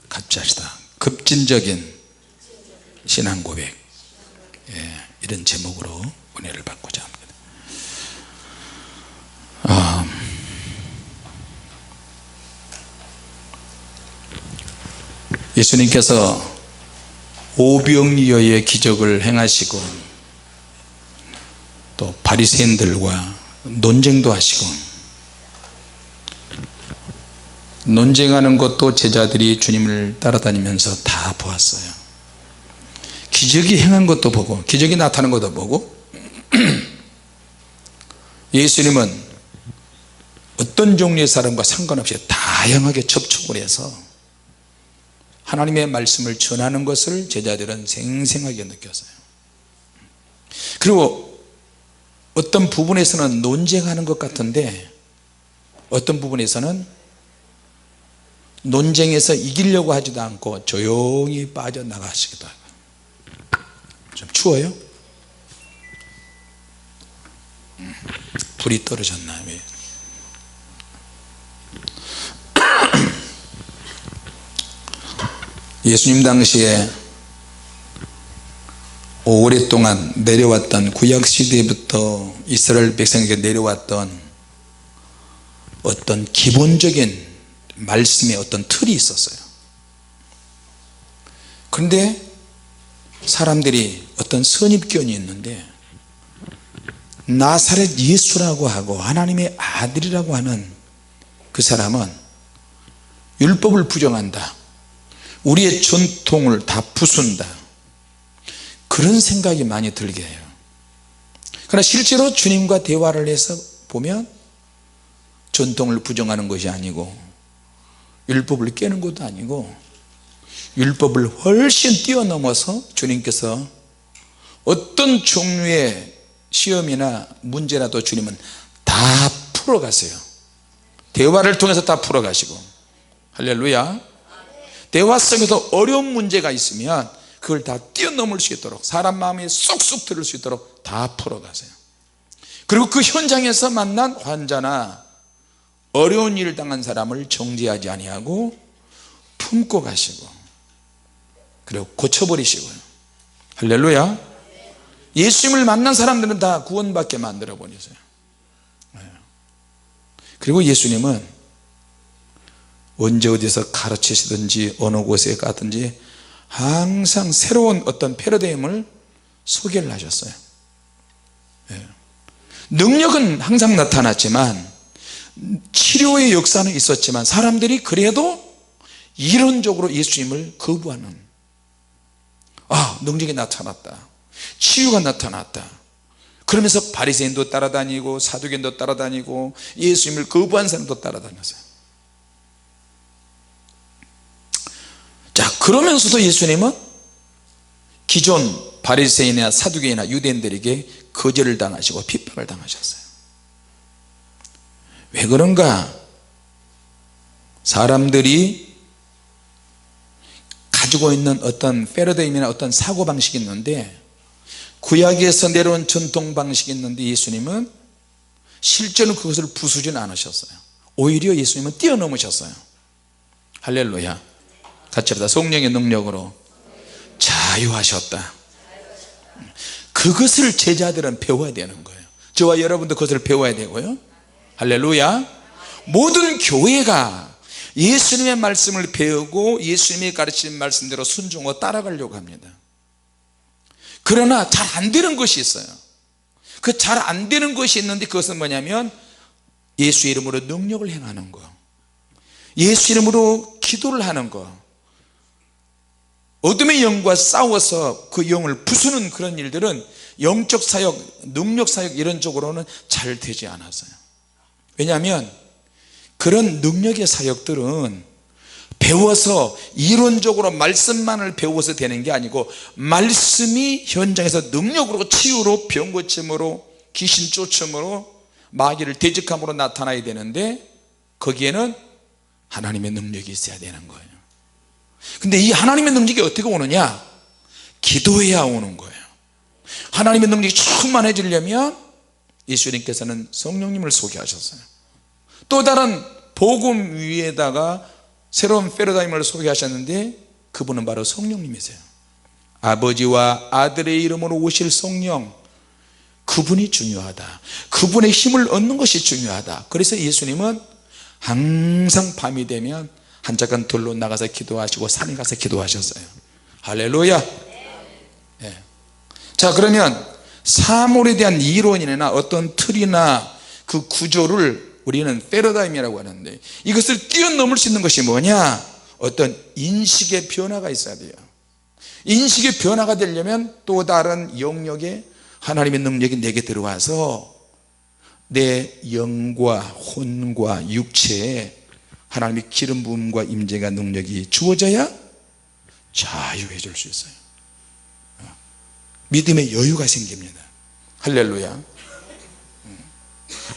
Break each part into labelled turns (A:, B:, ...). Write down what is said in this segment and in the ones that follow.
A: 같이 합시다. 급진적인 신앙 고백. 이런 제목으로 은혜를 받고자 합니다. 예수님께서 오병이어의 기적을 행하시고 또 바리새인들과 논쟁도 하시고, 논쟁하는 것도 제자들이 주님을 따라다니면서 다 보았어요. 기적이 행한 것도 보고 기적이 나타난 것도 보고 예수님은 어떤 종류의 사람과 상관없이 다양하게 접촉을 해서 하나님의 말씀을 전하는 것을 제자들은 생생하게 느꼈어요. 그리고 어떤 부분에서는 논쟁하는 것 같은데 어떤 부분에서는 논쟁에서 이기려고 하지도 않고 조용히 빠져나가시기도 하고. 좀 추워요? 불이 떨어졌나? 왜? 예수님 당시에 오랫동안 내려왔던 구약시대부터 이스라엘 백성에게 내려왔던 어떤 기본적인 말씀의 어떤 틀이 있었어요. 그런데 사람들이 어떤 선입견이 있는데 나사렛 예수라고 하고 하나님의 아들이라고 하는 그 사람은 율법을 부정한다, 우리의 전통을 다 부순다, 그런 생각이 많이 들게 해요. 그러나 실제로 주님과 대화를 해서 보면 전통을 부정하는 것이 아니고 율법을 깨는 것도 아니고 율법을 훨씬 뛰어넘어서 주님께서 어떤 종류의 시험이나 문제라도 주님은 다 풀어가세요. 대화를 통해서 다 풀어가시고. 할렐루야. 대화 속에서 어려운 문제가 있으면 그걸 다 뛰어넘을 수 있도록, 사람 마음에 쏙쏙 들을 수 있도록 다 풀어가세요. 그리고 그 현장에서 만난 환자나 어려운 일을 당한 사람을 정죄하지 아니하고 품고 가시고, 그리고 고쳐버리시고요. 할렐루야. 예수님을 만난 사람들은 다 구원받게 만들어 버리세요. 그리고 예수님은 언제 어디서 가르치시든지 어느 곳에 가든지 항상 새로운 어떤 패러다임을 소개를 하셨어요. 능력은 항상 나타났지만, 치료의 역사는 있었지만 사람들이 그래도 이론적으로 예수님을 거부하는, 능력이 나타났다, 치유가 나타났다, 그러면서 바리새인도 따라다니고 사두개인도 따라다니고 예수님을 거부한 사람도 따라다녔어요. 자, 그러면서도 예수님은 기존 바리새인이나 사두개인이나 유대인들에게 거절을 당하시고 핍박을 당하셨어요. 왜 그런가? 사람들이 가지고 있는 어떤 패러다임이나 어떤 사고방식이 있는데, 구약에서 내려온 전통 방식이 있는데 예수님은 실제로 그것을 부수지는 않으셨어요. 오히려 예수님은 뛰어넘으셨어요. 할렐루야. 같이 합시다. 성령의 능력으로 자유하셨다. 그것을 제자들은 배워야 되는 거예요. 저와 여러분도 그것을 배워야 되고요. 할렐루야. 모든 교회가 예수님의 말씀을 배우고 예수님이 가르치는 말씀대로 순종하고 따라가려고 합니다. 그러나 잘 안 되는 것이 있어요. 그 잘 안 되는 것이 있는데 그것은 뭐냐면 예수 이름으로 능력을 행하는 거, 예수 이름으로 기도를 하는 거, 어둠의 영과 싸워서 그 영을 부수는 그런 일들은 영적 사역, 능력 사역 이런 쪽으로는 잘 되지 않았어요. 왜냐하면 그런 능력의 사역들은 배워서 이론적으로 말씀만을 배워서 되는 게 아니고, 말씀이 현장에서 능력으로, 치유로, 병 고침으로, 귀신 쫓음으로, 마귀를 대적함으로 나타나야 되는데, 거기에는 하나님의 능력이 있어야 되는 거예요. 근데 이 하나님의 능력이 어떻게 오느냐? 기도해야 오는 거예요. 하나님의 능력이 충만해지려면 예수님께서는 성령님을 소개하셨어요. 또 다른 복음 위에다가 새로운 패러다임을 소개하셨는데 그분은 바로 성령님이세요. 아버지와 아들의 이름으로 오실 성령, 그분이 중요하다. 그분의 힘을 얻는 것이 중요하다. 그래서 예수님은 항상 밤이 되면 한 작은 들로 나가서 기도하시고 산에 가서 기도하셨어요. 할렐루야. 네. 자, 그러면 사물에 대한 이론이나 어떤 틀이나 그 구조를 우리는 패러다임이라고 하는데, 이것을 뛰어넘을 수 있는 것이 뭐냐? 어떤 인식의 변화가 있어야 돼요. 인식의 변화가 되려면 또 다른 영역에 하나님의 능력이 내게 들어와서 내 영과 혼과 육체에 하나님의 기름 부음과 임재가 능력이 주어져야 자유해 줄 수 있어요. 믿음의 여유가 생깁니다. 할렐루야.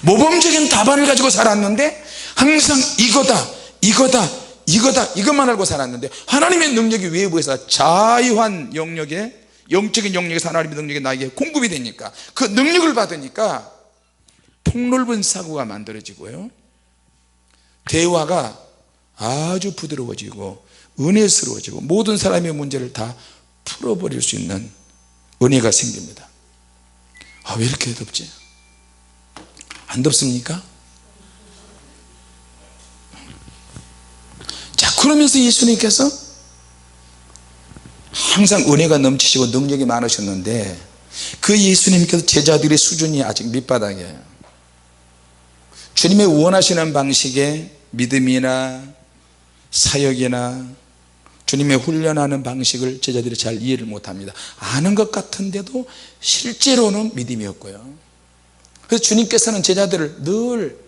A: 모범적인 답안을 가지고 살았는데 항상 이거다 이것만 알고 살았는데, 하나님의 능력이 외부에서 자유한 영역에, 영적인 영역에서 하나님의 능력이 나에게 공급이 되니까, 그 능력을 받으니까 폭넓은 사고가 만들어지고요, 대화가 아주 부드러워지고 은혜스러워지고 모든 사람의 문제를 다 풀어버릴 수 있는 은혜가 생깁니다. 왜 이렇게 덥지? 안 덥습니까? 자, 그러면서 예수님께서 항상 은혜가 넘치시고 능력이 많으셨는데, 그 예수님께서 제자들의 수준이 아직 밑바닥이에요. 주님의 원하시는 방식의 믿음이나 사역이나 주님의 훈련하는 방식을 제자들이 잘 이해를 못합니다. 아는 것 같은데도 실제로는 믿음이었고요. 그래서 주님께서는 제자들을 늘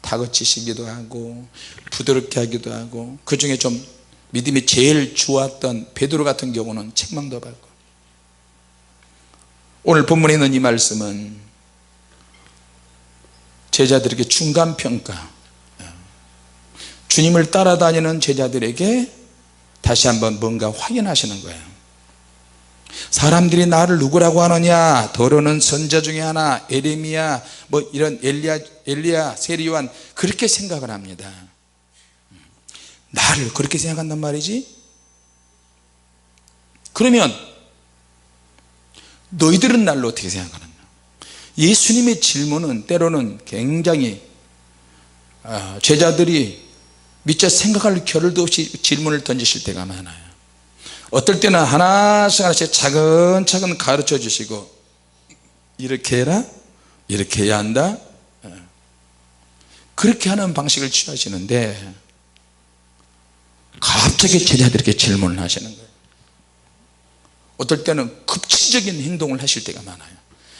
A: 다그치시기도 하고 부드럽게 하기도 하고, 그 중에 좀 믿음이 제일 좋았던 베드로 같은 경우는 책망도 받고. 오늘 본문에 있는 이 말씀은 제자들에게 중간평가, 주님을 따라다니는 제자들에게 다시 한번 뭔가 확인하시는 거예요. 사람들이 나를 누구라고 하느냐? 더러는 선자 중에 하나, 에레미야, 뭐 이런 엘리야, 세리요한, 그렇게 생각을 합니다. 나를 그렇게 생각한단 말이지? 그러면 너희들은 나를 어떻게 생각하느냐? 예수님의 질문은 때로는 굉장히 제자들이 미처 생각할 겨를도 없이 질문을 던지실 때가 많아요. 어떨 때는 하나씩 차근차근 가르쳐 주시고, 이렇게 해라, 이렇게 해야 한다, 그렇게 하는 방식을 취하시는데, 갑자기 제자들에게 질문을 하시는 거예요. 어떨 때는 급진적인 행동을 하실 때가 많아요.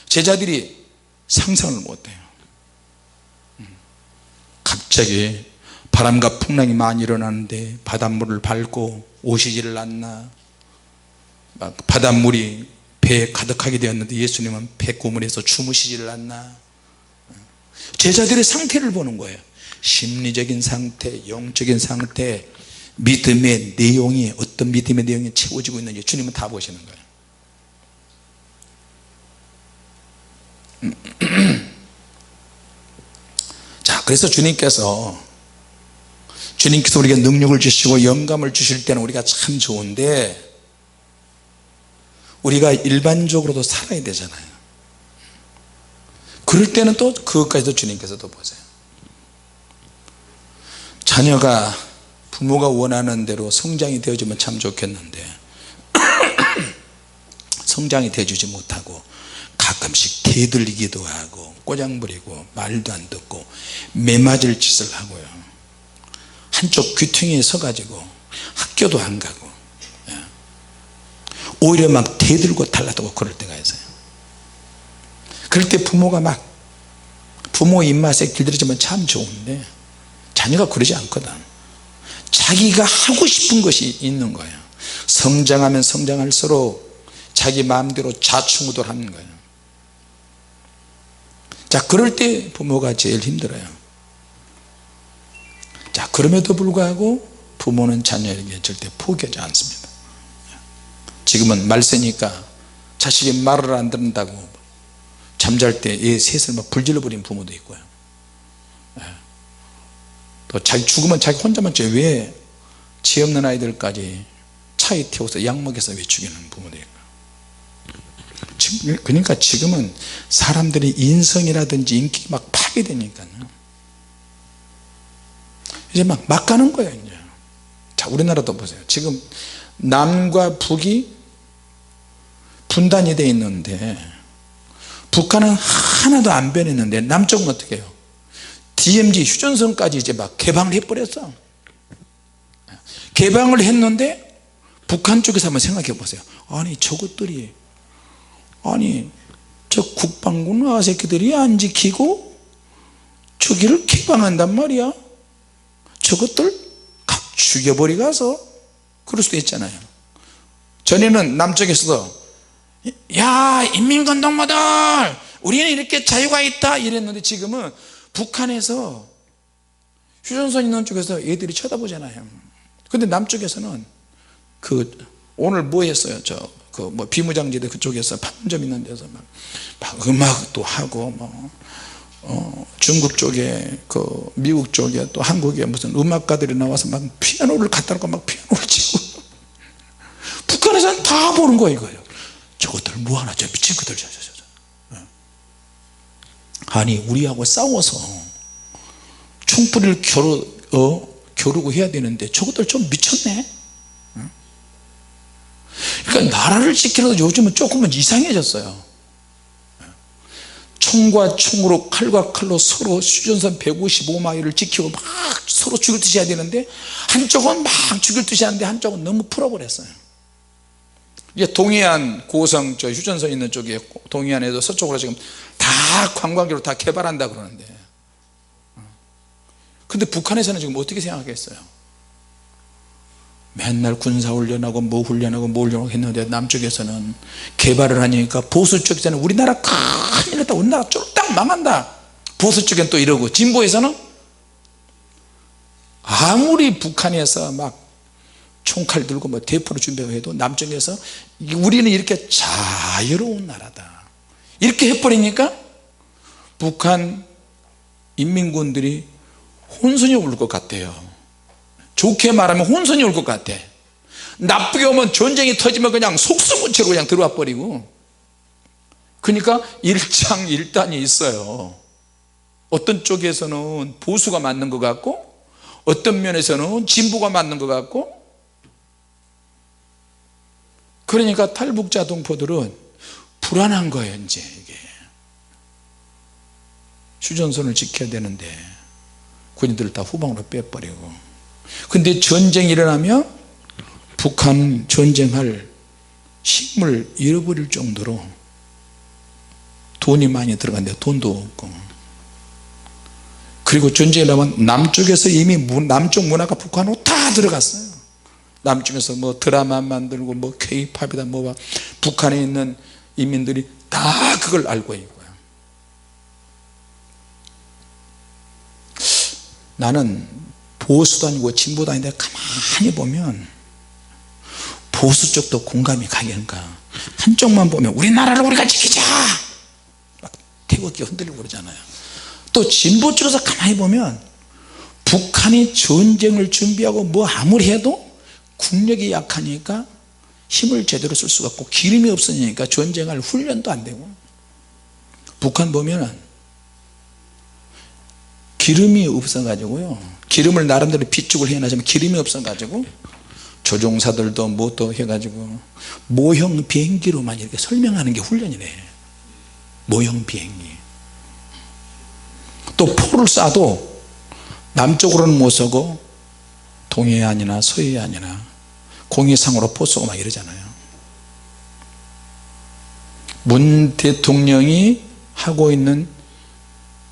A: 제자들이 상상을 못해요. 갑자기 바람과 풍랑이 많이 일어나는데 바닷물을 밟고 오시지를 않나, 바닷물이 배에 가득하게 되었는데 예수님은 배고물에서 주무시지를 않나. 제자들의 상태를 보는 거예요. 심리적인 상태, 영적인 상태, 믿음의 내용이, 어떤 믿음의 내용이 채워지고 있는지 주님은 다 보시는 거예요. 자, 그래서 주님께서 우리에게 능력을 주시고 영감을 주실 때는 우리가 참 좋은데, 우리가 일반적으로도 살아야 되잖아요. 그럴 때는 또 그것까지도 주님께서도 보세요. 자녀가 부모가 원하는 대로 성장이 되어주면 참 좋겠는데 성장이 되어주지 못하고 가끔씩 대들리기도 하고 꼬장부리고 말도 안 듣고 매맞을 짓을 하고요, 한쪽 귀퉁이에 서가지고 학교도 안 가고, 오히려 막 대들고 달라들고 그럴 때가 있어요. 그럴 때 부모가 막 부모 입맛에 길들여지면 참 좋은데, 자녀가 그러지 않거든. 자기가 하고 싶은 것이 있는 거예요. 성장하면 성장할수록 자기 마음대로 좌충우돌하는 거예요. 자, 그럴 때 부모가 제일 힘들어요. 자, 그럼에도 불구하고 부모는 자녀에게 절대 포기하지 않습니다. 지금은 말세니까 자식이 말을 안 듣는다고 잠잘 때 애 셋을 막 불질러 버린 부모도 있고요. 또 자기 죽으면 자기 혼자만 왜 죄 없는 아이들까지 차에 태워서 약 먹여서 왜 죽이는 부모들이. 그러니까 지금은 사람들이 인성이라든지 인기 막 파괴되니까요 이제 막 가는 거예요 이제. 자, 우리나라도 보세요. 지금 남과 북이 분단이 돼 있는데 북한은 하나도 안 변했는데 남쪽은 어떻게 해요? DMZ 휴전선까지 이제 막 개방을 해버렸어. 개방을 했는데 북한 쪽에서 한번 생각해 보세요. 아니 저것들이 아니 저 국방군 아새끼들이 안 지키고 저기를 개방한단 말이야. 저것들 각 죽여버리 가서 그럴 수도 있잖아요. 전에는 남쪽에서도 야 인민건동모들 우리는 이렇게 자유가 있다 이랬는데 지금은 북한에서 휴전선 있는 쪽에서 애들이 쳐다보잖아요. 근데 남쪽에서는 오늘 뭐 했어요? 뭐 비무장지대 그쪽에서 판문점 있는 데서 막 음악도 하고 중국 쪽에 미국 쪽에 또 한국에 무슨 음악가들이 나와서 막 피아노를 갖다 놓고 막 피아노를 치고 북한에서는 다 보는 거예요. 이거예요. 저것들 뭐하나 저 미친 것들 아니 우리하고 싸워서 총뿌리를 겨루고 해야 되는데 저것들 좀 미쳤네. 그러니까 나라를 지키려도 요즘은 조금은 이상해졌어요. 총과 총으로 칼과 칼로 서로 휴전선 155마일을 지키고 막 서로 죽일 듯이 해야 되는데 한쪽은 막 죽일 듯이 하는데 한쪽은 너무 풀어버렸어요. 이제 동해안 고성 저 휴전선 있는 쪽에 동해안에도 서쪽으로 지금 다 관광지로 다 개발한다 그러는데 근데 북한에서는 지금 어떻게 생각하겠어요? 맨날 군사훈련하고 뭐 훈련하고 뭐 훈련하고 했는데 남쪽에서는 개발을 하니까 보수 쪽에서는 우리나라 큰일 났다 우리나라 쫄딱 망한다 보수 쪽엔 또 이러고 진보에서는 아무리 북한에서 막 총칼 들고 뭐 대포를 준비하고 해도 남쪽에서 우리는 이렇게 자유로운 나라다 이렇게 해버리니까 북한 인민군들이 혼선이 올 것 같아요. 좋게 말하면 혼선이 올 것 같아. 나쁘게 오면 전쟁이 터지면 그냥 속수무책으로 그냥 들어와 버리고. 그러니까 일장일단이 있어요. 어떤 쪽에서는 보수가 맞는 것 같고 어떤 면에서는 진보가 맞는 것 같고. 그러니까 탈북자 동포들은 불안한 거예요. 이제 이게 휴전선을 지켜야 되는데 군인들을 다 후방으로 빼버리고. 근데 전쟁이 일어나면 북한 전쟁할 힘을 잃어버릴 정도로 돈이 많이 들어간대요. 돈도 없고. 그리고 전쟁이 일어나면 남쪽에서 이미 남쪽 문화가 북한으로 다 들어갔어요. 남쪽에서 뭐 드라마 만들고 뭐 K-팝이다 뭐 북한에 있는 인민들이 다 그걸 알고 있고요. 나는 보수도 아니고 진보도 아닌데 가만히 보면 보수 쪽도 공감이 가겠는가. 한쪽만 보면 우리나라를 우리가 지키자 막 태극기 흔들리고 그러잖아요. 또 진보 쪽에서 가만히 보면 북한이 전쟁을 준비하고 뭐 아무리 해도 국력이 약하니까 힘을 제대로 쓸 수가 없고 기름이 없으니까 전쟁할 훈련도 안 되고. 북한 보면 기름이 없어 가지고요 기름을 나름대로 비축을 해놔지만 기름이 없어 가지고 조종사들도 뭐 또 해가지고 모형 비행기로만 이렇게 설명하는 게 훈련이래. 모형 비행기. 또 포를 쏴도 남쪽으로는 못 쏘고 동해안이나 서해안이나 공해상으로 포 쏘고 막 이러잖아요. 문 대통령이 하고 있는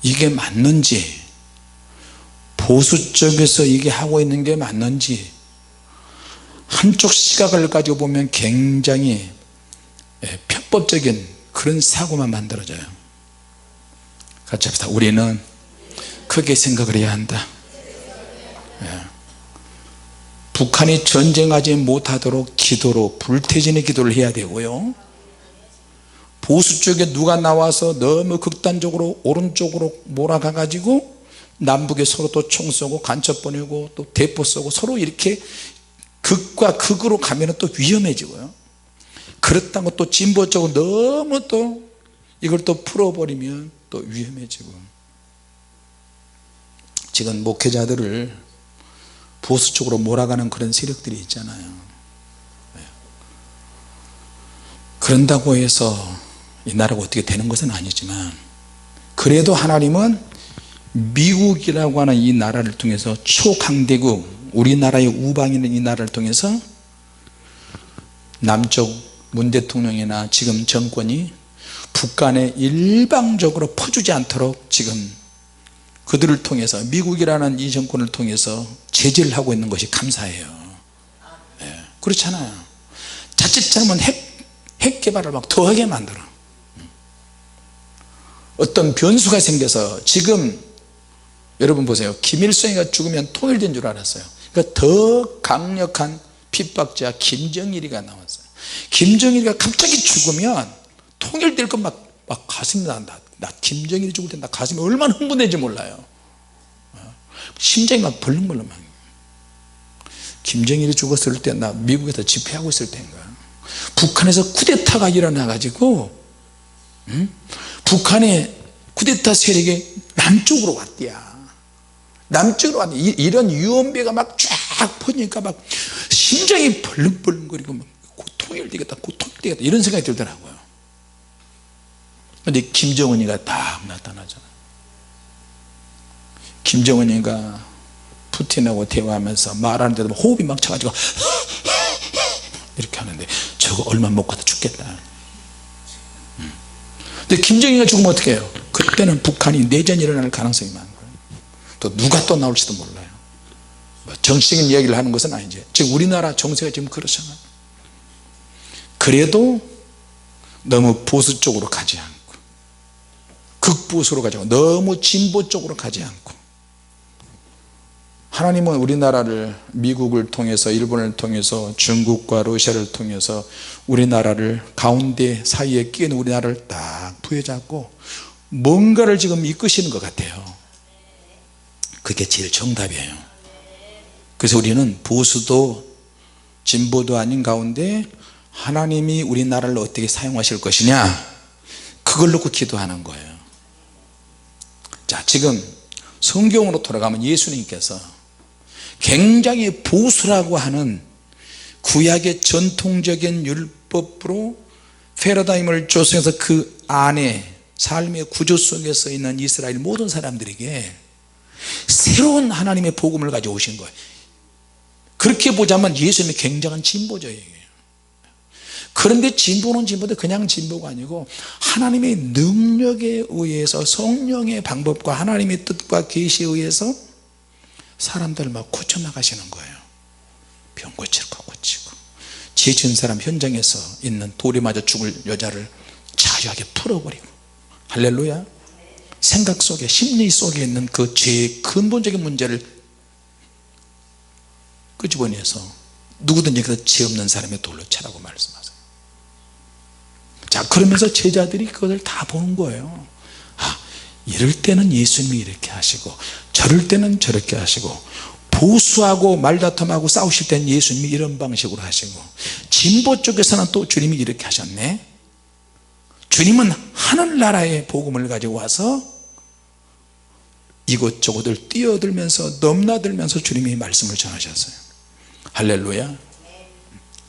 A: 이게 맞는지 보수 쪽에서 이게 하고 있는 게 맞는지 한쪽 시각을 가지고 보면 굉장히 편법적인 그런 사고만 만들어져요. 같이 합시다. 우리는 크게 생각을 해야 한다. 북한이 전쟁하지 못하도록 기도로 불태진의 기도를 해야 되고요. 보수 쪽에 누가 나와서 너무 극단적으로 오른쪽으로 몰아가 가지고 남북에 서로 또 총 쏘고 간첩 보내고 또 대포 쏘고 서로 이렇게 극과 극으로 가면 또 위험해지고요. 그렇다고 또 진보적으로 너무 또 이걸 또 풀어버리면 또 위험해지고, 지금 목회자들을 보수 쪽으로 몰아가는 그런 세력들이 있잖아요. 그런다고 해서 이 나라가 어떻게 되는 것은 아니지만, 그래도 하나님은 미국이라고 하는 이 나라를 통해서 초강대국, 우리나라의 우방에 있는 이 나라를 통해서 남쪽 문 대통령이나 지금 정권이 북한에 일방적으로 퍼주지 않도록 지금 그들을 통해서, 미국이라는 이 정권을 통해서 제재를 하고 있는 것이 감사해요. 그렇잖아요. 자칫 잘못 핵 개발을 막 더하게 만들어. 어떤 변수가 생겨서, 지금 여러분 보세요. 김일성이가 죽으면 통일된 줄 알았어요. 그러니까 더 강력한 핍박자 김정일이가 나왔어요. 김정일이가 갑자기 죽으면 통일될 것 막 가슴이 난다. 나 김정일이 죽을 때 나 가슴이 얼마나 흥분했는지 몰라요. 심장이 막 벌렁벌렁. 김정일이 죽었을 때 나 미국에서 집회하고 있을 때인가, 북한에서 쿠데타가 일어나 가지고 북한의 쿠데타 세력이 남쪽으로 왔대야. 남쪽으로 왔대. 이런 유언비가 막 쫙 퍼지니까 막 심장이 벌렁벌렁거리고, 막 곧 통일되겠다, 곧 통일되겠다, 이런 생각이 들더라고요. 근데 김정은이가 딱 나타나잖아요. 김정은이가 푸틴하고 대화하면서 말하는데도 호흡이 막 차가지고 이렇게 하는데, 저거 얼마 못 가다 죽겠다. 근데 김정은이가 죽으면 어떻게 해요? 그때는 북한이 내전이 일어날 가능성이 많은 거예요. 또 누가 또 나올지도 몰라요. 정치적인 이야기를 하는 것은 아니지. 지금 우리나라 정세가 지금 그렇잖아요. 그래도 너무 보수 쪽으로 가지 않고, 극보수로 가지 않고, 너무 진보 쪽으로 가지 않고, 하나님은 우리나라를, 미국을 통해서, 일본을 통해서, 중국과 러시아를 통해서 우리나라를, 가운데 사이에 끼인 우리나라를 딱 부여잡고 뭔가를 지금 이끄시는 것 같아요. 그게 제일 정답이에요. 그래서 우리는 보수도 진보도 아닌 가운데 하나님이 우리나라를 어떻게 사용하실 것이냐, 그걸 놓고 기도하는 거예요. 자, 지금 성경으로 돌아가면 예수님께서 굉장히 보수라고 하는 구약의 전통적인 율법으로 패러다임을 조성해서 그 안에 삶의 구조 속에서 있는 이스라엘 모든 사람들에게 새로운 하나님의 복음을 가져오신 거예요. 그렇게 보자면 예수님이 굉장한 진보자예요. 그런데 진보는 진보인데 그냥 진보가 아니고 하나님의 능력에 의해서, 성령의 방법과 하나님의 뜻과 계시에 의해서 사람들을 막 고쳐나가시는 거예요. 병 고칠 거 고치고, 죄 지은 사람 현장에서 있는 돌에 맞아 죽을 여자를 자유하게 풀어버리고, 할렐루야. 생각 속에, 심리 속에 있는 그 죄의 근본적인 문제를 끄집어내서 누구든지 죄 없는 사람의 돌로 차라고 말씀하세요. 자, 그러면서 제자들이 그것을 다 보는 거예요. 아, 이럴 때는 예수님이 이렇게 하시고, 저럴 때는 저렇게 하시고, 보수하고 말다툼하고 싸우실 때는 예수님이 이런 방식으로 하시고, 진보 쪽에서는 또 주님이 이렇게 하셨네. 주님은 하늘나라의 복음을 가지고 와서 이곳저곳을 뛰어들면서 넘나들면서 주님이 말씀을 전하셨어요. 할렐루야.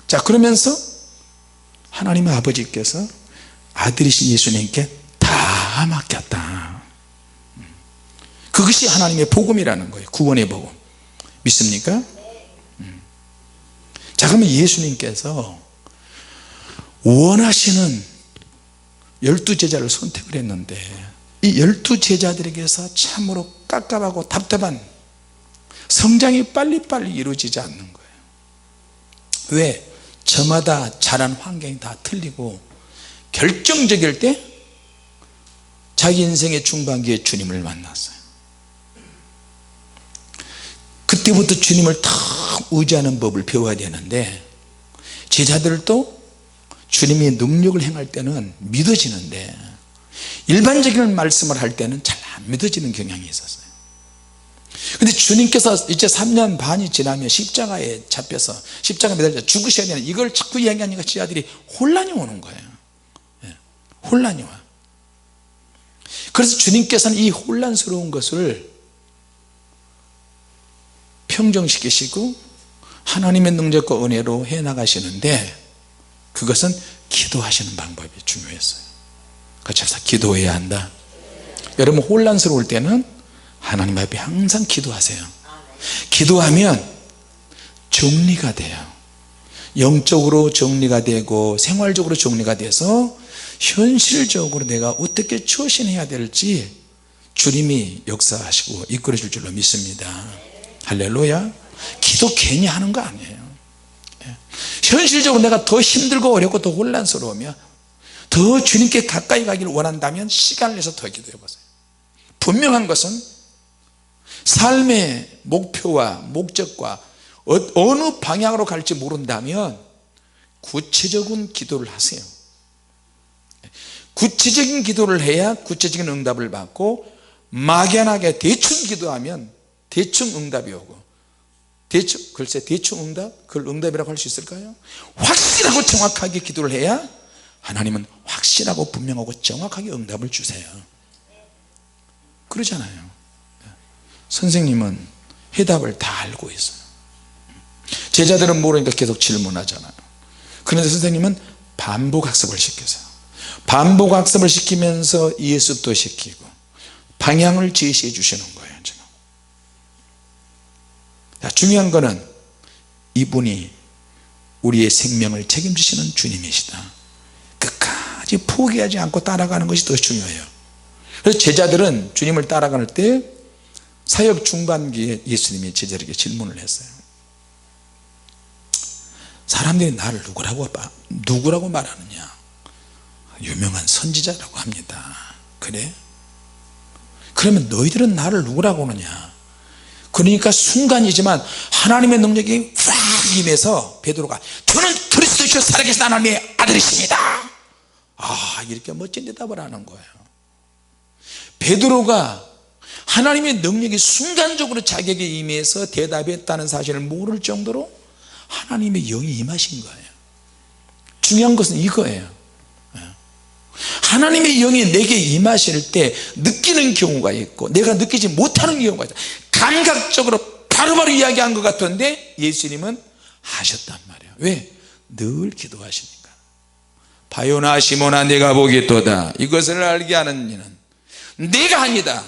A: 자, 그러면서 하나님 아버지께서 아들이신 예수님께 다 맡겼다. 그것이 하나님의 복음이라는 거예요. 구원의 복음. 믿습니까? 자, 그러면 예수님께서 원하시는 12제자를 선택을 했는데, 이 12제자들에게서 참으로 깝깝하고 답답한 성장이 빨리빨리 이루어지지 않는 거예요. 왜? 저마다 자란 환경이 다 틀리고, 결정적일 때 자기 인생의 중반기에 주님을 만났어요. 그때부터 주님을 탁 의지하는 법을 배워야 되는데, 제자들도 주님이 능력을 행할 때는 믿어지는데 일반적인 말씀을 할 때는 잘 안 믿어지는 경향이 있었어요. 근데 주님께서 이제 3년 반이 지나면 십자가에 잡혀서 십자가에 매달려 죽으셔야 되는 이걸 자꾸 이야기하니까 제자들이 혼란이 오는 거예요. 혼란이 와. 그래서 주님께서는 이 혼란스러운 것을 평정시키시고 하나님의 능력과 은혜로 해나가시는데 그것은 기도하시는 방법이 중요했어요. 그래서 기도해야 한다. 여러분 혼란스러울 때는 하나님 앞에 항상 기도하세요. 기도하면 정리가 돼요. 영적으로 정리가 되고 생활적으로 정리가 돼서 현실적으로 내가 어떻게 처신해야 될지 주님이 역사하시고 이끌어 줄 줄로 믿습니다. 할렐루야. 기도 괜히 하는 거 아니에요. 현실적으로 내가 더 힘들고 어렵고 더 혼란스러우면 더 주님께 가까이 가기를 원한다면 시간을 내서 더 기도해 보세요. 분명한 것은 삶의 목표와 목적과 어느 방향으로 갈지 모른다면 구체적인 기도를 하세요. 구체적인 기도를 해야 구체적인 응답을 받고 막연하게 대충 기도하면 대충 응답이 오고 글쎄 대충 응답? 그걸 응답이라고 할 수 있을까요? 확실하고 정확하게 기도를 해야 하나님은 확실하고 분명하고 정확하게 응답을 주세요. 그러잖아요. 선생님은 해답을 다 알고 있어요. 제자들은 모르니까 계속 질문하잖아요. 그런데 선생님은 반복학습을 시켜서요. 반복학습을 시키면서 예습도 시키고 방향을 제시해 주시는 거예요. 지금. 중요한 거는 이분이 우리의 생명을 책임지시는 주님이시다. 끝까지 포기하지 않고 따라가는 것이 더 중요해요. 그래서 제자들은 주님을 따라갈 때 사역 중반기에 예수님이 제자에게 질문을 했어요. 사람들이 나를 누구라고 말하느냐? 유명한 선지자라고 합니다. 그래? 그러면 너희들은 나를 누구라고 하느냐? 그러니까 순간이지만 하나님의 능력이 확 임해서 베드로가 저는 그리스도이시오 살아계신 하나님의 아들이십니다. 이렇게 멋진 대답을 하는 거예요. 베드로가 하나님의 능력이 순간적으로 자기에게 임해서 대답했다는 사실을 모를 정도로 하나님의 영이 임하신 거예요. 중요한 것은 이거예요. 하나님의 영이 내게 임하실 때 느끼는 경우가 있고 내가 느끼지 못하는 경우가 있다. 감각적으로 바로바로 이야기한 것 같은데 예수님은 하셨단 말이에요. 왜? 늘 기도하시니까. 바요나 시몬아 내가 보겠도다. 이것을 알게 하는 이는 내가 아니다.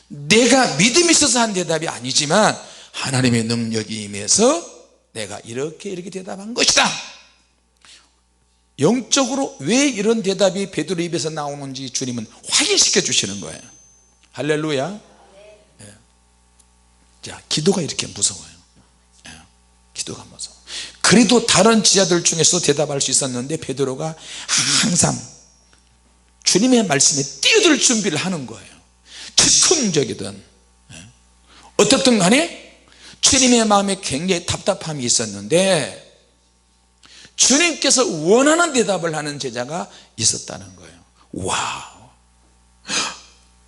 A: 내가 믿음이 있어서 한 대답이 아니지만 하나님의 능력이 임해서 내가 이렇게 대답한 것이다. 영적으로 왜 이런 대답이 베드로 입에서 나오는지 주님은 확인시켜 주시는 거예요. 할렐루야. 자, 기도가 이렇게 무서워요. 기도가 무서워. 그래도 다른 지자들 중에서 대답할 수 있었는데 베드로가 항상 주님의 말씀에 뛰어들 준비를 하는 거예요. 즉흥적이든 어떻든 간에 주님의 마음에 굉장히 답답함이 있었는데 주님께서 원하는 대답을 하는 제자가 있었다는 거예요. 와우,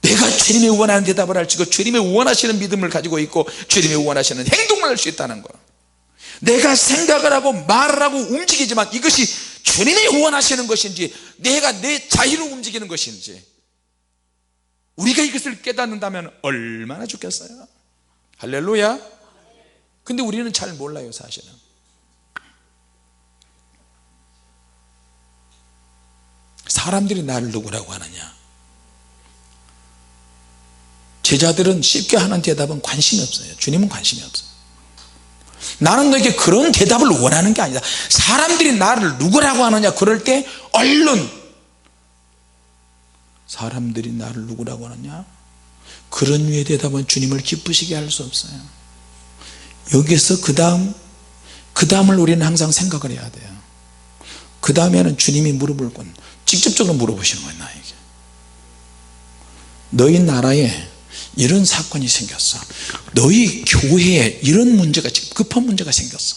A: 내가 주님이 원하는 대답을 할 수 있고 주님이 원하시는 믿음을 가지고 있고 주님이 원하시는 행동을 할 수 있다는 거예요. 내가 생각을 하고 말을 하고 움직이지만 이것이 주님이 원하시는 것인지 내가 내 자유로 움직이는 것인지 우리가 이것을 깨닫는다면 얼마나 좋겠어요. 할렐루야. 근데 우리는 잘 몰라요. 사실은 사람들이 나를 누구라고 하느냐? 제자들은 쉽게 하는 대답은 관심이 없어요. 주님은 관심이 없어요. 나는 너에게 그런 대답을 원하는 게 아니다. 사람들이 나를 누구라고 하느냐? 그럴 때 얼른 사람들이 나를 누구라고 하느냐? 그런 류의 대답은 주님을 기쁘시게 할 수 없어요. 여기서 그 다음을 우리는 항상 생각을 해야 돼요. 그 다음에는 주님이 물어볼 건 직접적으로 물어보시는 거예요. 나에게 너희 나라에 이런 사건이 생겼어. 너희 교회에 이런 문제가 급한 문제가 생겼어.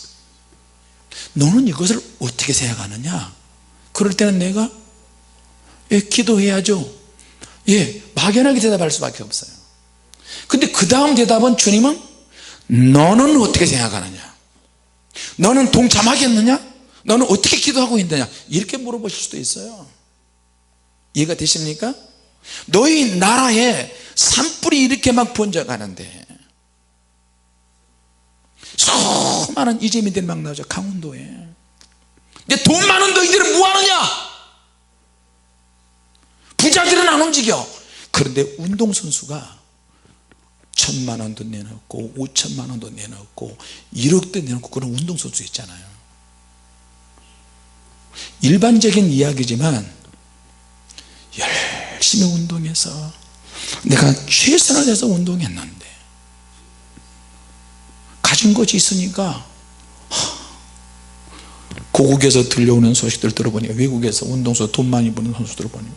A: 너는 이것을 어떻게 생각하느냐? 그럴 때는 내가 기도해야죠. 막연하게 대답할 수밖에 없어요. 근데 그 다음 대답은 주님은 너는 어떻게 생각하느냐, 너는 동참하겠느냐, 너는 어떻게 기도하고 있느냐, 이렇게 물어보실 수도 있어요. 이해가 되십니까? 너희 나라에 산불이 이렇게 막 번져가는데 수많은 이재민들이 막 나오죠, 강원도에. 근데 돈 많은 너희들은 뭐하느냐, 부자들은 안 움직여. 그런데 운동선수가 1,000만 원도 내놓고 5천만 원도 내놓고 1억도 내놓고 그런 운동선수 있잖아요. 일반적인 이야기지만 열심히 운동해서 내가 최선을 다해서 운동했는데 가진 것이 있으니까 고국에서 들려오는 소식들 들어보니까, 외국에서 운동선수 돈 많이 버는 선수들 보니까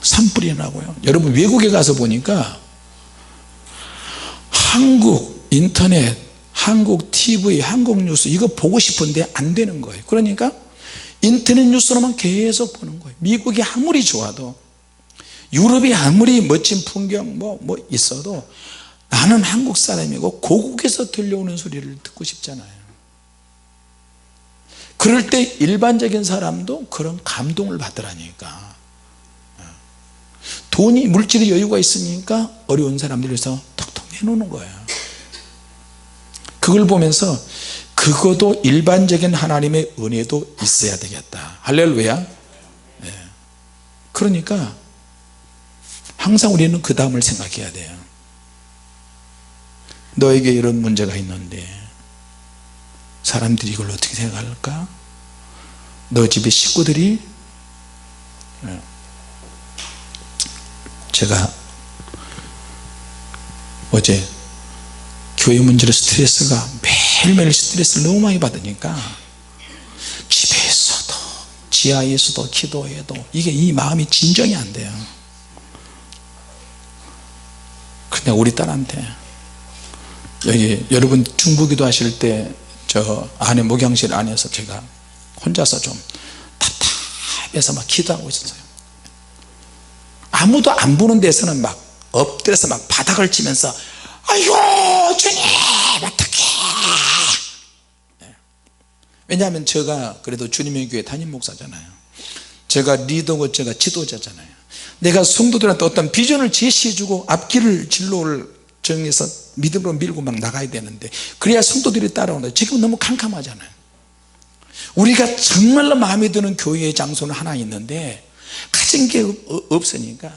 A: 산불이 나고요. 여러분 외국에 가서 보니까 한국 인터넷, 한국 TV, 한국 뉴스 이거 보고 싶은데 안 되는 거예요. 그러니까 인터넷 뉴스로만 계속 보는 거예요. 미국이 아무리 좋아도, 유럽이 아무리 멋진 풍경 뭐 있어도 나는 한국 사람이고 고국에서 들려오는 소리를 듣고 싶잖아요. 그럴 때 일반적인 사람도 그런 감동을 받으라니까. 돈이, 물질의 여유가 있으니까 어려운 사람들 위해서 톡톡 내놓는 거예요. 그걸 보면서 그것도 일반적인 하나님의 은혜도 있어야 되겠다. 할렐루야. 네. 그러니까 항상 우리는 그 다음을 생각해야 돼요. 너에게 이런 문제가 있는데 사람들이 이걸 어떻게 생각할까? 너 집의 식구들이, 제가 어제 교회 문제로 스트레스가, 매일매일 스트레스를 너무 많이 받으니까 집에서도 지하에서도 기도해도 이게 이 마음이 진정이 안 돼요. 근데 우리 딸한테, 여기 여러분 중부기도 하실 때 저 안에 목양실 안에서 제가 혼자서 좀 답답해서 막 기도하고 있었어요. 아무도 안 보는 데서는 막 엎드려서 막 바닥을 치면서 아이고 주님 어떡해. 왜냐하면 제가 그래도 주님의 교회 담임 목사잖아요. 제가 리더고 제가 지도자잖아요. 내가 성도들한테 어떤 비전을 제시해주고 앞길을, 진로를 정해서 믿음으로 밀고 막 나가야 되는데, 그래야 성도들이 따라오는데 지금 너무 캄캄하잖아요. 우리가 정말로 마음에 드는 교회의 장소는 하나 있는데 가진 게 없으니까,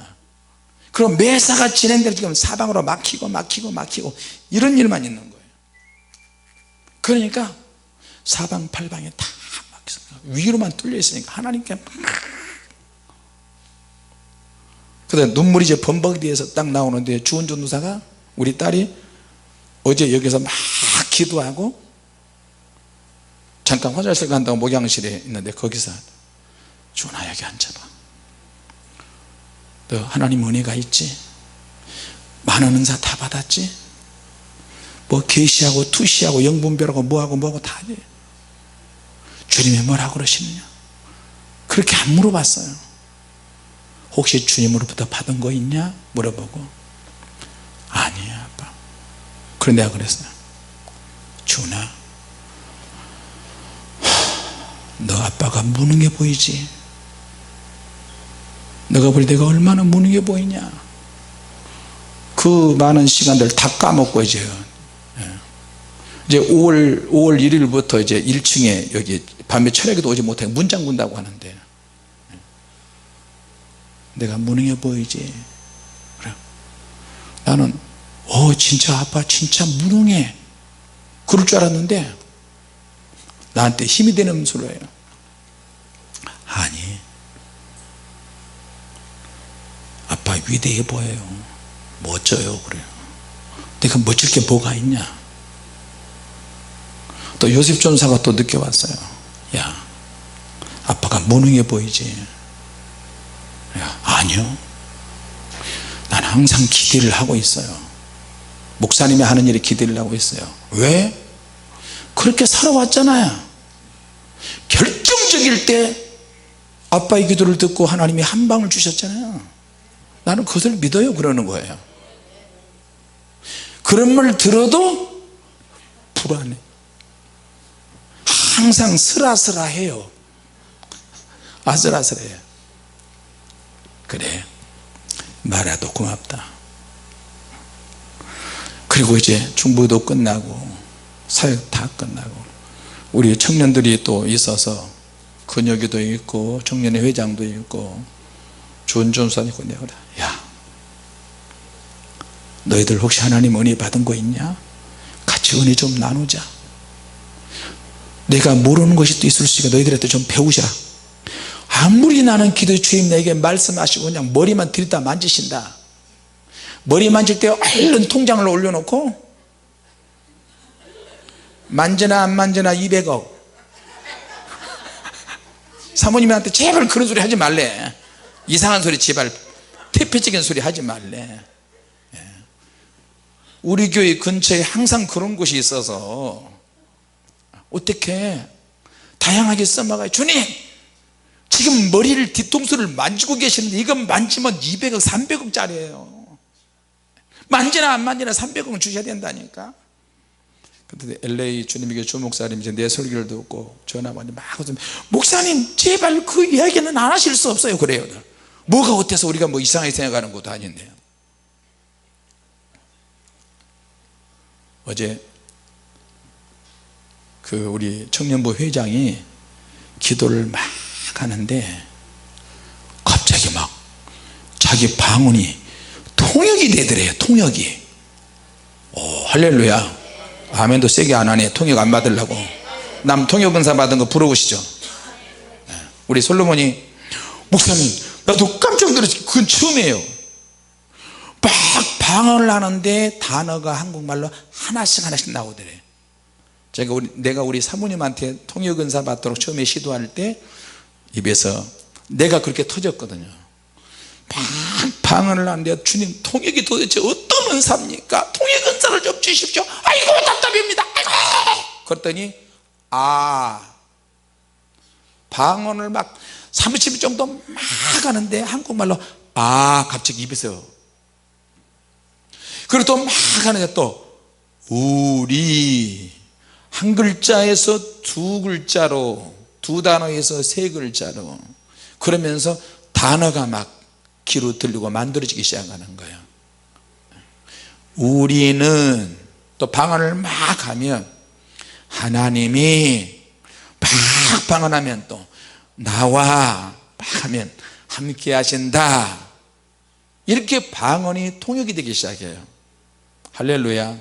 A: 그럼 매사가 진행되고 지금 사방으로 막히고 이런 일만 있는 거예요. 그러니까 사방팔방에 다 막혀서 위로만 뚫려 있으니까 하나님께 그다음에 눈물이 이제 범벅이돼서 딱 나오는데, 주은 전도사가, 우리 딸이 어제 여기서 막 기도하고 잠깐 화장실 간다고 목양실에 있는데 거기서 주은아 여기 앉아봐, 너 하나님 은혜가 있지, 많은 은사 다 받았지, 뭐 계시하고 투시하고 영분별하고 뭐하고 다 하지, 주님이 뭐라고 그러시느냐, 그렇게 안 물어봤어요. 혹시 주님으로부터 받은 거 있냐 물어보고, 아니에요 아빠. 그런데 내가 그랬어요. 주은아, 너 아빠가 무능해 보이지? 너가 볼 때 내가 얼마나 무능해 보이냐? 그 많은 시간들 다 까먹고 이제 5월 1일부터 이제 1층에 여기 밤에 철학에도 오지 못해 문 잠근다고 하는데, 내가 무능해 보이지? 그래. 나는 진짜 아빠 진짜 무능해 그럴 줄 알았는데 나한테 힘이 되는 소리예요. 아니 아빠 위대해 보여요, 멋져요. 그래요. 내가 멋질 게 뭐가 있냐. 또 요셉 전사가 또 느껴봤어요. 야 아빠가 무능해 보이지? 야, 아니요, 난 항상 기대를 하고 있어요. 목사님이 하는 일에 기대를 하고 있어요. 왜? 그렇게 살아왔잖아요. 결정적일 때 아빠의 기도를 듣고 하나님이 한 방을 주셨잖아요. 나는 그것을 믿어요. 그러는 거예요. 그런 말 들어도 불안해. 항상 슬아슬아해요. 아슬아슬해요. 그래, 말해도 고맙다. 그리고 이제 중보도 끝나고 사역 다 끝나고 우리 청년들이 또 있어서 근혁이도 있고 청년회 회장도 있고 좋은 전사님 있고 내가 그래, 야 너희들 혹시 하나님 은혜 받은 거 있냐? 같이 은혜 좀 나누자. 내가 모르는 것이 또 있을 수 있으니까 너희들한테 좀 배우자. 아무리 나는 기도의 주님 내게 말씀하시고 그냥 머리만 들이다 만지신다. 머리 만질 때 얼른 통장을 올려놓고 만지나 안 만지나 200억. 사모님한테 제발 그런 소리 하지 말래. 이상한 소리 제발 퇴폐적인 소리 하지 말래. 우리 교회 근처에 항상 그런 곳이 있어서 어떻게 다양하게 써먹어요. 주님 지금 머리를 뒤통수를 만지고 계시는데 이건 만지면 200억 300억짜리예요 만지나 안 만지나 300억은 주셔야 된다니까. 그때 LA 주님에게 주목사님 이제 내 설교를 듣고 전화가 막 목사님 제발 그 이야기는 안 하실 수 없어요. 그래요. 뭐가 어때서 우리가 뭐 이상하게 생각하는 것도 아닌데요. 어제 그 우리 청년부 회장이 기도를 막 하는데 갑자기 막 자기 방언이 통역이 되더래요. 통역이. 오, 할렐루야. 아멘도 세게 안 하네. 통역 안 받으려고. 남 통역 은사 받은 거 부러우시죠? 우리 솔로몬이 목사님 나도 깜짝 놀랐어요. 그건 처음이에요. 막 방언을 하는데 단어가 한국말로 하나씩 나오더래. 내가 우리 사모님한테 통역 은사 받도록 처음에 시도할 때 입에서 내가 그렇게 터졌거든요. 막 방언을 하는데 주님 통역이 도대체 어떤 은사입니까? 통역 은사를 좀 주십시오. 아이고 답답합니다. 아이고. 그랬더니 방언을 막 30분 정도 막 하는데 한국말로 갑자기 입에서. 그리고 또 막 하는데 또 우리 한 글자에서 두 글자로 두 단어에서 세 글자로 그러면서 단어가 막 귀로 들리고 만들어지기 시작하는 거예요. 우리는 또 방언을 막 하면 하나님이 막 방언하면 또 나와 막 하면 함께 하신다. 이렇게 방언이 통역이 되기 시작해요. 할렐루야.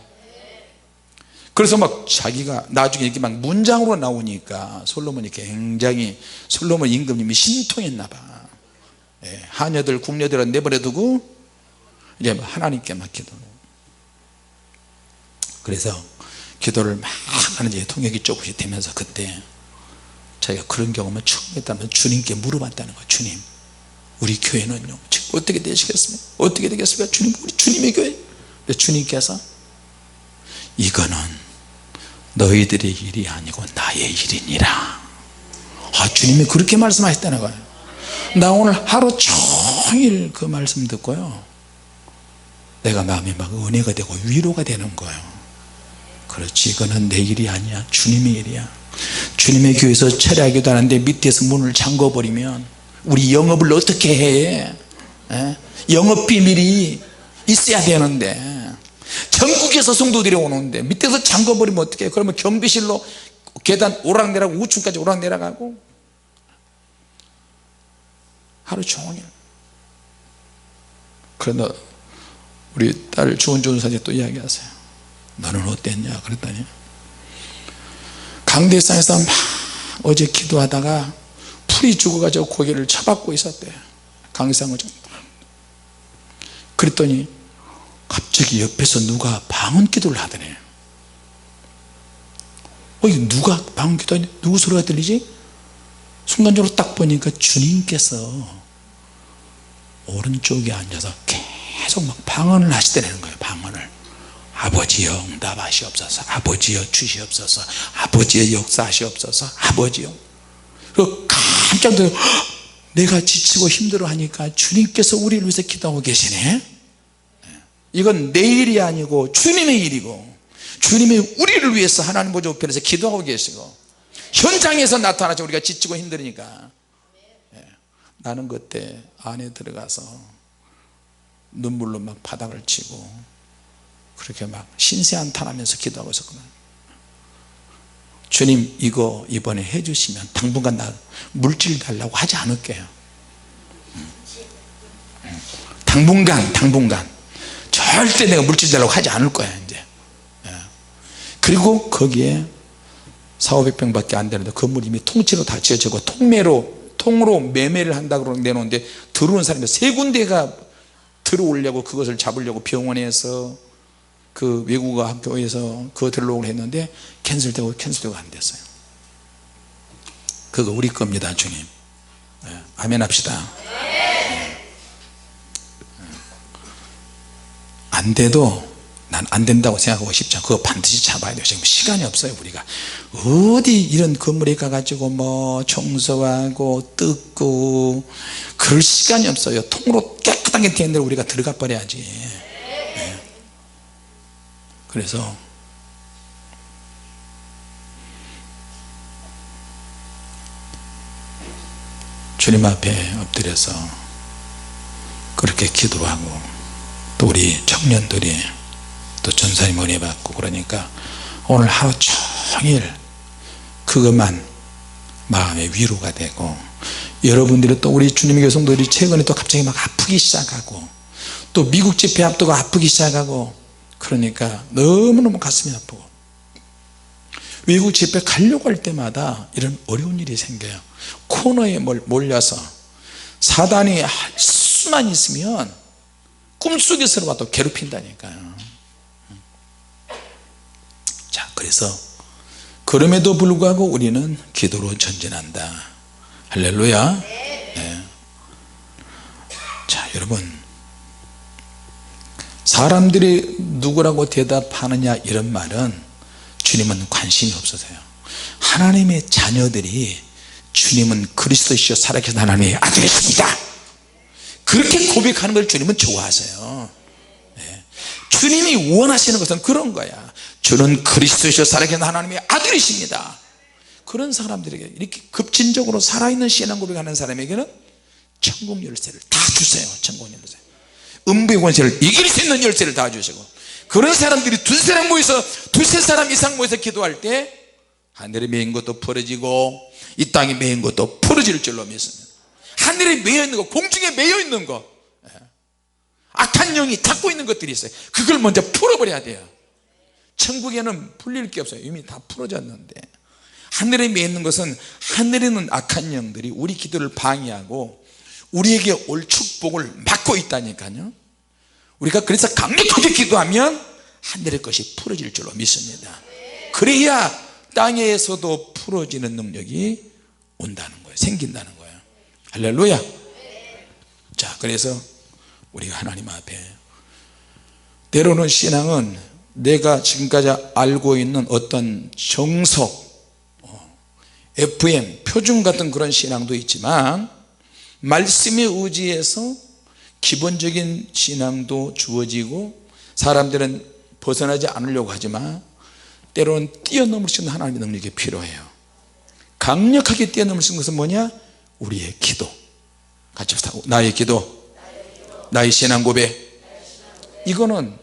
A: 그래서 막 자기가 나중에 이렇게 막 문장으로 나오니까 솔로몬이 굉장히 솔로몬 임금님이 신통했나 봐. 하녀들 궁녀들은 내버려두고 이제 하나님께 맡기도록. 그래서 기도를 막 하는데 통역이 조금씩 되면서 그때 자기가 그런 경험을 처음 했다면 주님께 물어봤다는 거예요. 주님 우리 교회는요 지금 어떻게 되시겠습니까? 어떻게 되겠습니까? 주님 우리 주님의 교회. 근데 주님께서 이거는 너희들의 일이 아니고 나의 일이니라. 주님이 그렇게 말씀하셨다는 거예요. 나 오늘 하루 종일 그 말씀 듣고요 내가 마음이 막 은혜가 되고 위로가 되는 거예요. 그렇지 이거는 내 일이 아니야. 주님의 일이야. 주님의 교회에서 철야기도 하는데 밑에서 문을 잠궈버리면 우리 영업을 어떻게 해? 영업 비밀이 있어야 되는데 전국에서 성도들이 오는데 밑에서 잠궈버리면 어떻게 해? 그러면 경비실로 계단 오락내리고 우층까지 오락내려가고 하루 종일. 그러나 우리 딸 좋은 사제 또 이야기하세요. 너는 어땠냐 그랬더니 강대상에서 막 어제 기도하다가 풀이 죽어가지고 고개를 쳐박고 있었대요. 강대상을 좀. 그랬더니 갑자기 옆에서 누가 방언 기도를 하더래요. 이거 누가 방언 기도하는데 누구 소리가 들리지? 순간적으로 딱 보니까 주님께서 오른쪽에 앉아서 계속 막 방언을 하시더라는 거예요. 방언을. 아버지여 응답하시옵소서. 아버지여 주시옵소서. 아버지여 역사하시옵소서. 아버지여. 그리고 깜짝 놀라 내가 지치고 힘들어 하니까 주님께서 우리를 위해서 기도하고 계시네. 이건 내 일이 아니고 주님의 일이고, 주님이 우리를 위해서 하나님 보좌 우편에서 기도하고 계시고 현장에서 나타나서 우리가 지치고 힘드니까. 나는 그때 안에 들어가서 눈물로 막 바닥을 치고 그렇게 막 신세한탄하면서 기도하고 있었거든. 주님, 이거 이번에 해주시면 당분간 나 물질 달라고 하지 않을게요. 당분간 절대 내가 물질 달라고 하지 않을 거야 이제. 그리고 거기에 400~500평밖에 안 되는데 건물이 이미 통째로 다 지어지고 통으로 매매를 한다고 내놓는데 들어오는 사람이 세 군데가 들어오려고, 그것을 잡으려고 병원에서 그 외국어 학교에서 그거 들어오려고 했는데 캔슬되고 안 됐어요. 그거 우리 겁니다 주님. 아멘 합시다. 안 돼도 난 안 된다고 생각하고 싶지 않고 그거 반드시 잡아야 돼요. 지금 시간이 없어요. 우리가 어디 이런 건물에 가가지고 뭐 청소하고 뜯고 그럴 시간이 없어요. 통으로 깨끗하게 된 데로 우리가 들어가 버려야지. 그래서 주님 앞에 엎드려서 그렇게 기도하고, 또 우리 청년들이 또 전사님 은혜 받고 그러니까 오늘 하루 종일 그것만 마음의 위로가 되고, 여러분들이 또 우리 주님의 교성들이 최근에 또 갑자기 막 아프기 시작하고 또 미국 집회 앞두고 아프기 시작하고 그러니까 너무너무 가슴이 아프고, 외국 집회 가려고 할 때마다 이런 어려운 일이 생겨요. 코너에 몰려서 사단이 할 수만 있으면 꿈속에서라도 괴롭힌다니까요. 자, 그래서 그럼에도 불구하고 우리는 기도로 전진한다. 할렐루야. 네. 자, 여러분, 사람들이 누구라고 대답하느냐 이런 말은 주님은 관심이 없어서요. 하나님의 자녀들이 주님은 그리스도시요 살아계신 하나님의 아들이십니다, 그렇게 고백하는 걸 주님은 좋아하세요. 네. 주님이 원하시는 것은 그런 거야. 주는 그리스도시요 살아계신 하나님의 아들이십니다. 그런 사람들에게 이렇게 급진적으로 살아있는 신앙 고백하는 사람에게는 천국 열쇠를 다 주세요. 천국 열쇠, 음부의 권세를 이길 수 있는 열쇠를 다 주시고, 그런 사람들이 두세 사람 모여서 두세 사람 이상 모여서 기도할 때 하늘에 매인 것도 풀어지고 이 땅에 매인 것도 풀어질 줄로 믿습니다. 하늘에 매여 있는 거, 공중에 매여 있는 거, 악한 영이 잡고 있는 것들이 있어요. 그걸 먼저 풀어버려야 돼요. 천국에는 풀릴 게 없어요. 이미 다 풀어졌는데, 하늘에 매여 있는 것은 하늘에 있는 악한 영들이 우리 기도를 방해하고 우리에게 올 축복을 막고 있다니까요. 우리가 그래서 강력하게 기도하면 하늘의 것이 풀어질 줄로 믿습니다. 그래야 땅에서도 풀어지는 능력이 온다는 거예요. 생긴다는 거예요. 할렐루야. 자, 그래서 우리가 하나님 앞에, 때로는 신앙은 내가 지금까지 알고 있는 어떤 정석, FM, 표준 같은 그런 신앙도 있지만 말씀에 의지해서 기본적인 신앙도 주어지고, 사람들은 벗어나지 않으려고 하지만 때로는 뛰어넘을 수 있는 하나님의 능력이 필요해요. 강력하게 뛰어넘을 수 있는 것은 뭐냐? 우리의 기도. 같이 합시다. 나의 기도, 나의 신앙 고백. 이거는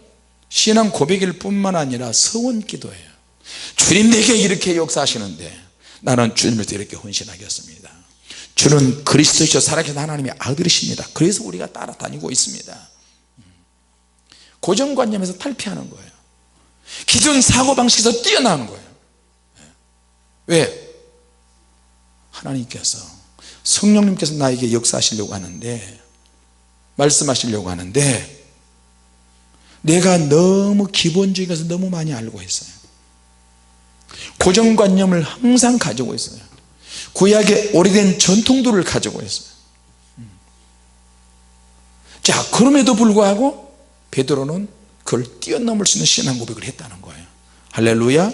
A: 신앙 고백일 뿐만 아니라 서원 기도예요. 주님, 내게 이렇게 역사하시는데 나는 주님께서 이렇게 헌신하겠습니다. 주는 그리스도시요 살아계신 하나님의 아들이십니다. 그래서 우리가 따라다니고 있습니다. 고정관념에서 탈피하는 거예요. 기존 사고방식에서 뛰어나는 거예요. 왜? 하나님께서, 성령님께서 나에게 역사하시려고 하는데, 말씀하시려고 하는데 내가 너무 기본적이어서 너무 많이 알고 있어요. 고정관념을 항상 가지고 있어요. 구약의 오래된 전통들을 가지고 있어요. 자, 그럼에도 불구하고 베드로는 그걸 뛰어넘을 수 있는 신앙 고백을 했다는 거예요. 할렐루야.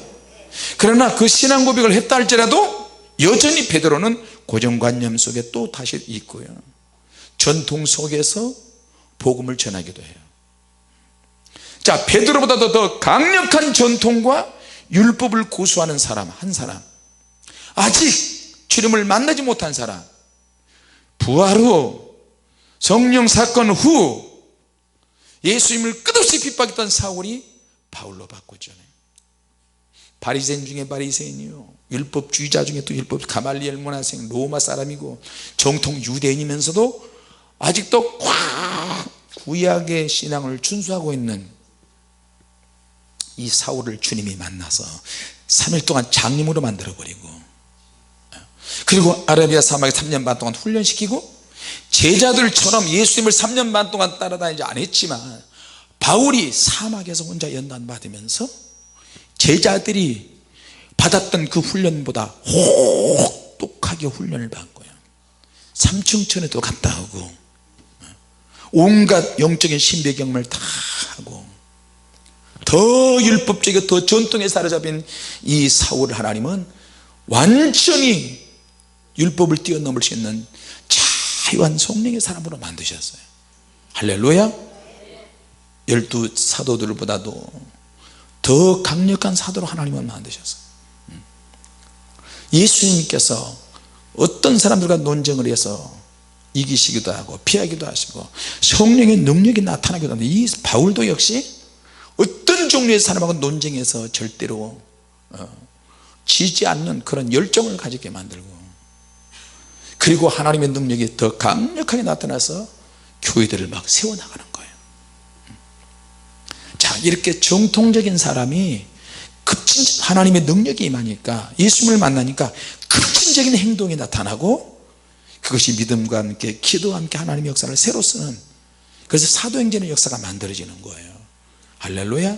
A: 그러나 그 신앙 고백을 했다 할지라도 여전히 베드로는 고정관념 속에 또 다시 있고요, 전통 속에서 복음을 전하기도 해요. 자, 베드로보다도 더 강력한 전통과 율법을 고수하는 사람, 한 사람, 아직 주님을 만나지 못한 사람, 부활 후 성령 사건 후 예수님을 끝없이 핍박했던 사울이 바울로 바꾸죠. 바리새인 중에 바리새인이요, 율법주의자 중에 또 율법, 가말리엘 문화생, 로마 사람이고 정통 유대인이면서도 아직도 구약의 신앙을 준수하고 있는 이 사울을 주님이 만나서 3일 동안 장님으로 만들어버리고, 그리고 아라비아 사막에 3년 반 동안 훈련시키고, 제자들처럼 예수님을 3년 반 동안 따라다니지 않았지만 바울이 사막에서 혼자 연단 받으면서 제자들이 받았던 그 훈련보다 혹독하게 훈련을 받고요, 삼층천에도 갔다 오고 온갖 영적인 신비 경험을 다 하고, 더 율법적이고 더 전통에 사로잡힌 이 사울 하나님은 완전히 율법을 뛰어넘을 수 있는 자유한 성령의 사람으로 만드셨어요. 할렐루야. 12 사도들보다도 더 강력한 사도로 하나님은 만드셨어요. 예수님께서 어떤 사람들과 논쟁을 해서 이기시기도 하고 피하기도 하시고 성령의 능력이 나타나기도 하는데, 이 바울도 역시 어떤 종류의 사람하고 논쟁해서 절대로 지지 않는 그런 열정을 가지게 만들고, 그리고 하나님의 능력이 더 강력하게 나타나서 교회들을 막 세워나가는 거예요. 자, 이렇게 정통적인 사람이 하나님의 능력이 임하니까, 예수님을 만나니까 급진적인 행동이 나타나고, 그것이 믿음과 함께 기도와 함께 하나님의 역사를 새로 쓰는, 그래서 사도행전의 역사가 만들어지는 거예요. 할렐루야.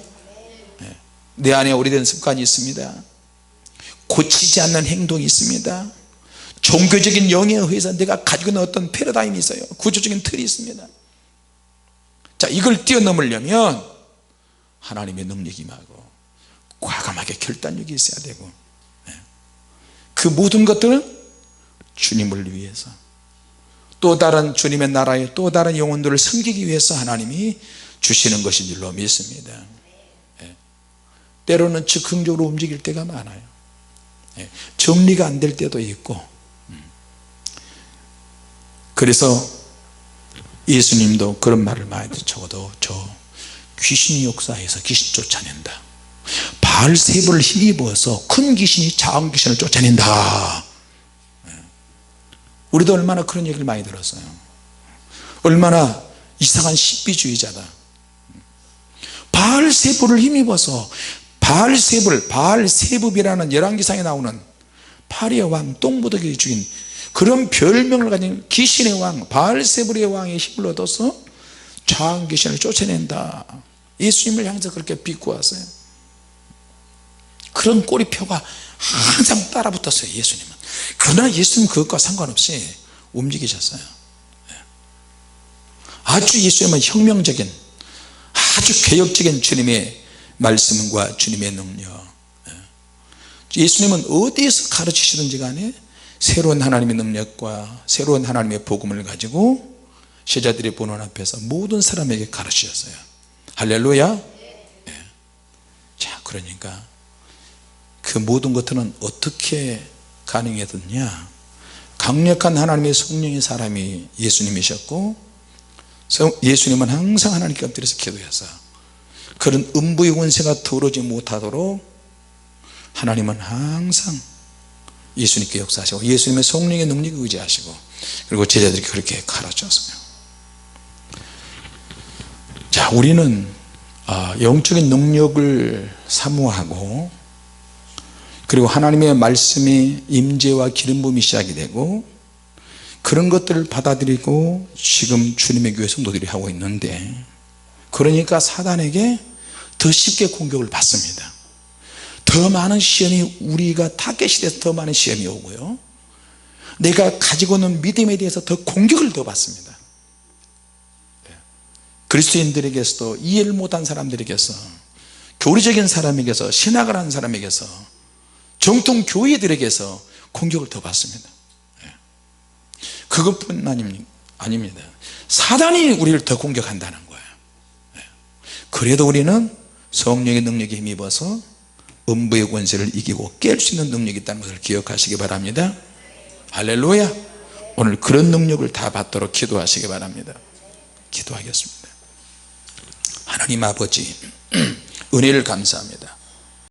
A: 네. 내 안에 오래된 습관이 있습니다. 고치지 않는 행동이 있습니다. 종교적인 영에 의해서 내가 가지고 있는 어떤 패러다임이 있어요. 구조적인 틀이 있습니다. 자, 이걸 뛰어넘으려면 하나님의 능력이 임하고 과감하게 결단력이 있어야 되고, 그 모든 것들은 주님을 위해서, 또 다른 주님의 나라에 또 다른 영혼들을 섬기기 위해서 하나님이 주시는 것인 줄로 믿습니다. 때로는 즉흥적으로 움직일 때가 많아요. 정리가 안 될 때도 있고, 그래서 예수님도 그런 말을 많이 적어도, 저 귀신이 역사해서 귀신 쫓아낸다, 바알세불을 힘입어서 큰 귀신이 작은 귀신을 쫓아낸다. 우리도 얼마나 그런 얘기를 많이 들었어요. 얼마나 이상한 신비주의자다. 바알세불을 힘입어서, 바알세불이라는 열왕기상에 나오는 파리의 왕 똥무더기를 죽인 그런 별명을 가진 귀신의 왕, 바알세불의 왕의 힘을 얻어서 작은 귀신을 쫓아낸다. 예수님을 향해서 그렇게 비꼬았어요. 그런 꼬리표가 항상 따라붙었어요, 예수님은. 그러나 예수님은 그것과 상관없이 움직이셨어요. 아주 예수님은 혁명적인, 아주 개혁적인 주님의 말씀과 주님의 능력, 예수님은 어디에서 가르치시든지 간에 새로운 하나님의 능력과 새로운 하나님의 복음을 가지고 제자들이 보는 앞에서 모든 사람에게 가르치셨어요. 할렐루야. 자, 그러니까 그 모든 것들은 어떻게 가능했느냐, 강력한 하나님의 성령의 사람이 예수님이셨고, 예수님은 항상 하나님께 엎드려서 기도해서 그런 음부의 권세가 들어오지 못하도록 하나님은 항상 예수님께 역사하시고 예수님의 성령의 능력에 의지하시고, 그리고 제자들이 그렇게 가르쳤어요. 자, 우리는 영적인 능력을 사모하고, 그리고 하나님의 말씀이 임재와 기름 부음이 시작이 되고, 그런 것들을 받아들이고 지금 주님의 교회 성도들이 하고 있는데, 그러니까 사단에게 더 쉽게 공격을 받습니다. 더 많은 시험이, 우리가 타겟이 돼서 더 많은 시험이 오고요, 내가 가지고 있는 믿음에 대해서 더 공격을 더 받습니다. 그리스도인들에게서도, 이해를 못한 사람들에게서, 교리적인 사람에게서, 신학을 하는 사람에게서, 정통 교회들에게서 공격을 더 받습니다. 그것뿐 아닙니다. 사단이 우리를 더 공격한다는 거예요. 그래도 우리는 성령의 능력에 힘입어서 음부의 권세를 이기고 깰 수 있는 능력이 있다는 것을 기억하시기 바랍니다. 할렐루야. 오늘 그런 능력을 다 받도록 기도하시기 바랍니다. 기도하겠습니다. 하나님 아버지, 은혜를 감사합니다.